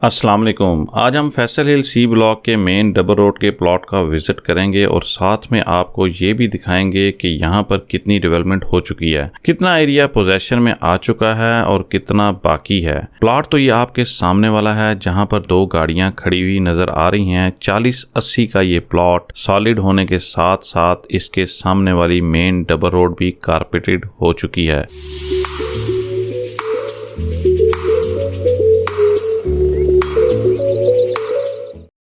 अस्सलाम वालेकुम। आज हम फैसल हिल सी ब्लॉक के मेन डबल रोड के प्लॉट का विजिट करेंगे और साथ में आपको ये भी दिखाएंगे कि यहाँ पर कितनी डेवलपमेंट हो चुकी है, कितना एरिया पोजेशन में आ चुका है और कितना बाकी है। प्लॉट तो ये आपके सामने वाला है जहाँ पर दो गाड़ियाँ खड़ी हुई नजर आ रही हैं। 40-80 का ये प्लॉट सॉलिड होने के साथ साथ इसके सामने वाली मेन डबल रोड भी कारपेटेड हो चुकी है।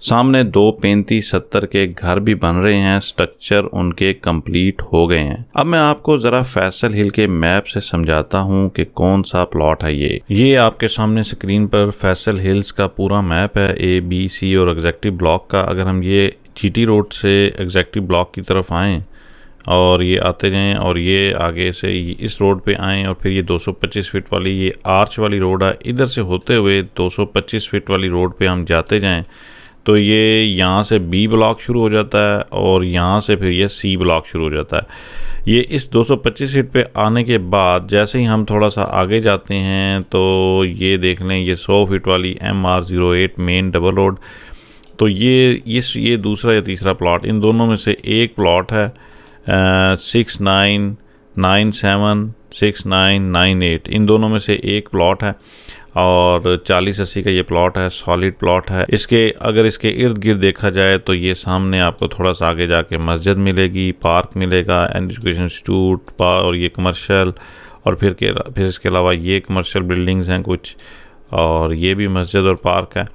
सामने 2 35-70 के घर भी बन रहे हैं, स्ट्रक्चर उनके कंप्लीट हो गए हैं। अब मैं आपको जरा फैसल हिल के मैप से समझाता हूं कि कौन सा प्लॉट है। ये आपके सामने स्क्रीन पर फैसल हिल्स का पूरा मैप है, ABC और एग्जेक्टिव ब्लॉक का। अगर हम ये GT रोड से एग्जेक्टिव ब्लॉक की तरफ आएँ और ये आते जाएं और ये आगे से इस रोड पे आएँ और फिर ये 225 फीट वाली ये आर्च वाली रोड है, इधर से होते हुए 225 फीट वाली रोड पे हम जाते जाएं तो ये यहाँ से B ब्लॉक शुरू हो जाता है और यहाँ से फिर ये C ब्लॉक शुरू हो जाता है। ये इस 225 फीट पे आने के बाद जैसे ही हम थोड़ा सा आगे जाते हैं तो ये देख लें ये 100 फीट वाली MR08 मेन डबल रोड। तो ये दूसरा या तीसरा प्लॉट, इन दोनों में से एक प्लॉट है 6997 6998, इन दोनों में से एक प्लॉट है और 40-80 का ये प्लॉट है, सॉलिड प्लॉट है। अगर इसके इर्द गिर्द देखा जाए तो ये सामने आपको थोड़ा सा आगे जाके मस्जिद मिलेगी, पार्क मिलेगा, एजुकेशन इंस्टीट्यूट और ये कमर्शियल, और फिर इसके अलावा ये कमर्शियल बिल्डिंग्स हैं कुछ, और ये भी मस्जिद और पार्क है।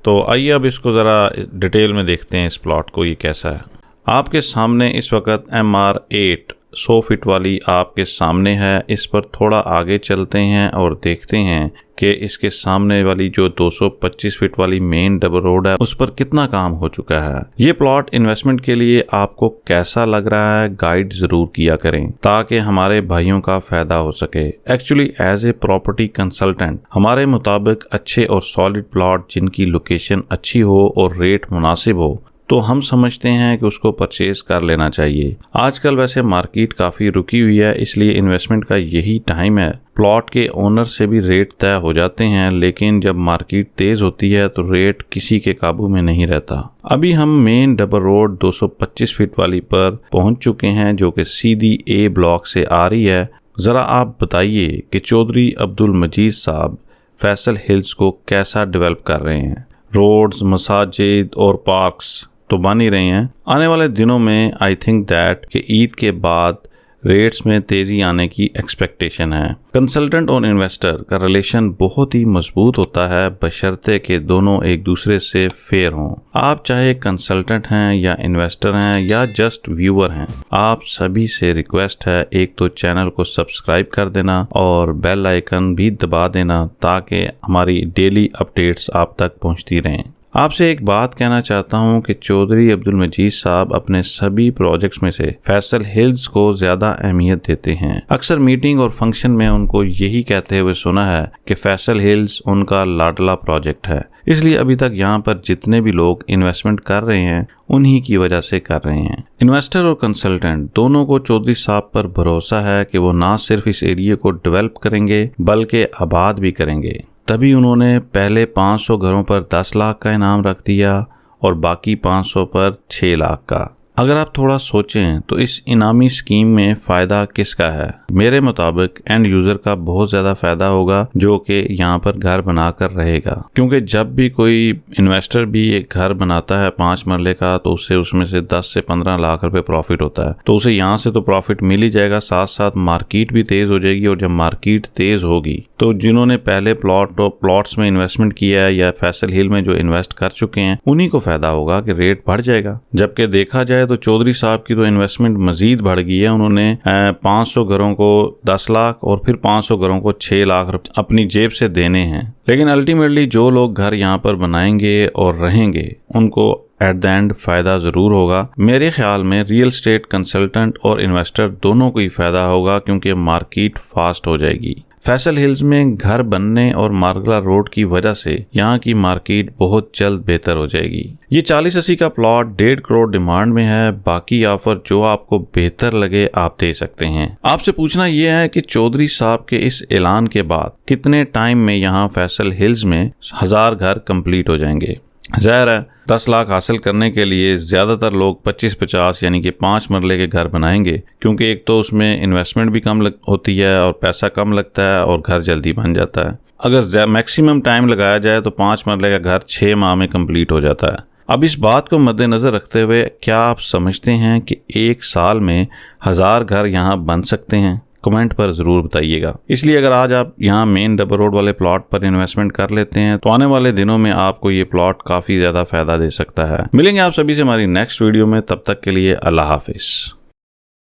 तो आइए अब इसको ज़रा डिटेल में देखते हैं इस प्लॉट को, ये कैसा है। आपके सामने इस वक्त MR8 100 फीट वाली आपके सामने है। इस पर थोड़ा आगे चलते हैं और देखते हैं कि इसके सामने वाली जो 225 फीट वाली मेन डबल रोड है उस पर कितना काम हो चुका है। ये प्लॉट इन्वेस्टमेंट के लिए आपको कैसा लग रहा है, गाइड जरूर किया करें ताकि हमारे भाइयों का फायदा हो सके। Actually as a property consultant हमारे मुताबिक अच्छे और सॉलिड प्लॉट जिनकी लोकेशन अच्छी हो और रेट मुनासिब हो तो हम समझते हैं कि उसको परचेज कर लेना चाहिए। आजकल वैसे मार्केट काफ़ी रुकी हुई है, इसलिए इन्वेस्टमेंट का यही टाइम है। प्लॉट के ओनर से भी रेट तय हो जाते हैं, लेकिन जब मार्केट तेज़ होती है तो रेट किसी के काबू में नहीं रहता। अभी हम मेन डबल रोड 225 फीट वाली पर पहुंच चुके हैं जो कि सीधी A ब्लॉक से आ रही है। ज़रा आप बताइए कि चौधरी अब्दुल मजीद साहब फैसल हिल्स को कैसा डेवलप कर रहे हैं। रोड्स, मसाजिद और पार्क्स तो बन ही रहे हैं। आने वाले दिनों में आई थिंक दैट कि ईद के बाद रेट्स में तेज़ी आने की एक्सपेक्टेशन है। कंसल्टेंट और इन्वेस्टर का रिलेशन बहुत ही मजबूत होता है बशर्ते कि दोनों एक दूसरे से फेयर हों। आप चाहे कंसल्टेंट हैं या इन्वेस्टर हैं या जस्ट व्यूअर हैं, आप सभी से रिक्वेस्ट है एक तो चैनल को सब्सक्राइब कर देना और बेल आइकन भी दबा देना ताकि हमारी डेली अपडेट्स आप तक पहुंचती रहें। आपसे एक बात कहना चाहता हूं कि चौधरी अब्दुल मजीद साहब अपने सभी प्रोजेक्ट्स में से फैसल हिल्स को ज्यादा अहमियत देते हैं। अक्सर मीटिंग और फंक्शन में उनको यही कहते हुए सुना है कि फैसल हिल्स उनका लाडला प्रोजेक्ट है, इसलिए अभी तक यहाँ पर जितने भी लोग इन्वेस्टमेंट कर रहे हैं उन्हीं की वजह से कर रहे हैं। इन्वेस्टर और कंसल्टेंट दोनों को चौधरी साहब पर भरोसा है कि वो ना सिर्फ इस एरिया को डेवलप करेंगे बल्कि आबाद भी करेंगे। तभी उन्होंने पहले 500 घरों पर 10 लाख का इनाम रख दिया और बाकी 500 पर 6 लाख का। अगर आप थोड़ा सोचें तो इस इनामी स्कीम में फ़ायदा किसका है? मेरे मुताबिक एंड यूज़र का बहुत ज़्यादा फ़ायदा होगा जो कि यहाँ पर घर बनाकर रहेगा, क्योंकि जब भी कोई इन्वेस्टर भी एक घर बनाता है 5 मरले का तो उसमें से 10 से 15 लाख रुपए प्रॉफिट होता है। तो उसे यहाँ से तो प्रॉफिट मिल ही जाएगा, साथ साथ मार्केट भी तेज़ हो जाएगी। और जब मार्केट तेज़ होगी तो जिन्होंने पहले प्लॉट्स में इन्वेस्टमेंट किया है या फैसल हिल में जो इन्वेस्ट कर चुके हैं उन्हीं को फ़ायदा होगा कि रेट बढ़ जाएगा। जबकि देखा जाए तो चौधरी साहब की तो इन्वेस्टमेंट मजीद बढ़ गई है। उन्होंने 500 घरों को 10 लाख और फिर 500 घरों को 6 लाख रुपए अपनी जेब से देने हैं। लेकिन अल्टीमेटली जो लोग घर यहाँ पर बनाएंगे और रहेंगे उनको एट द एंड फ़ायदा ज़रूर होगा। मेरे ख्याल में रियल एस्टेट कंसल्टेंट और इन्वेस्टर दोनों को ही फ़ायदा होगा, क्योंकि मार्केट फास्ट हो जाएगी। फैसल हिल्स में घर बनने और मार्गला रोड की वजह से यहाँ की मार्केट बहुत जल्द बेहतर हो जाएगी। ये 40-80 का प्लॉट 1.5 करोड़ डिमांड में है। बाकी ऑफर जो आपको बेहतर लगे आप दे सकते हैं। आपसे पूछना यह है कि चौधरी साहब के इस ऐलान के बाद कितने टाइम में यहाँ फैसल हिल्स में 1000 घर कंप्लीट हो जाएंगे। ज़ाहिर है 10 लाख हासिल करने के लिए ज़्यादातर लोग 25-50 यानी कि 5 मरले के घर बनाएंगे, क्योंकि एक तो उसमें इन्वेस्टमेंट भी कम होती है और पैसा कम लगता है और घर जल्दी बन जाता है। अगर मैक्सिमम टाइम लगाया जाए तो 5 मरले का घर 6 माह में कंप्लीट हो जाता है। अब इस बात को मद्देनज़र रखते हुए क्या आप समझते हैं कि 1 साल में 1000 घर यहाँ बन सकते हैं? कमेंट पर ज़रूर बताइएगा। इसलिए अगर आज आप यहाँ मेन डबल रोड वाले प्लॉट पर इन्वेस्टमेंट कर लेते हैं तो आने वाले दिनों में आपको ये प्लॉट काफ़ी ज़्यादा फ़ायदा दे सकता है। मिलेंगे आप सभी से हमारी नेक्स्ट वीडियो में, तब तक के लिए अल्लाह हाफिज़।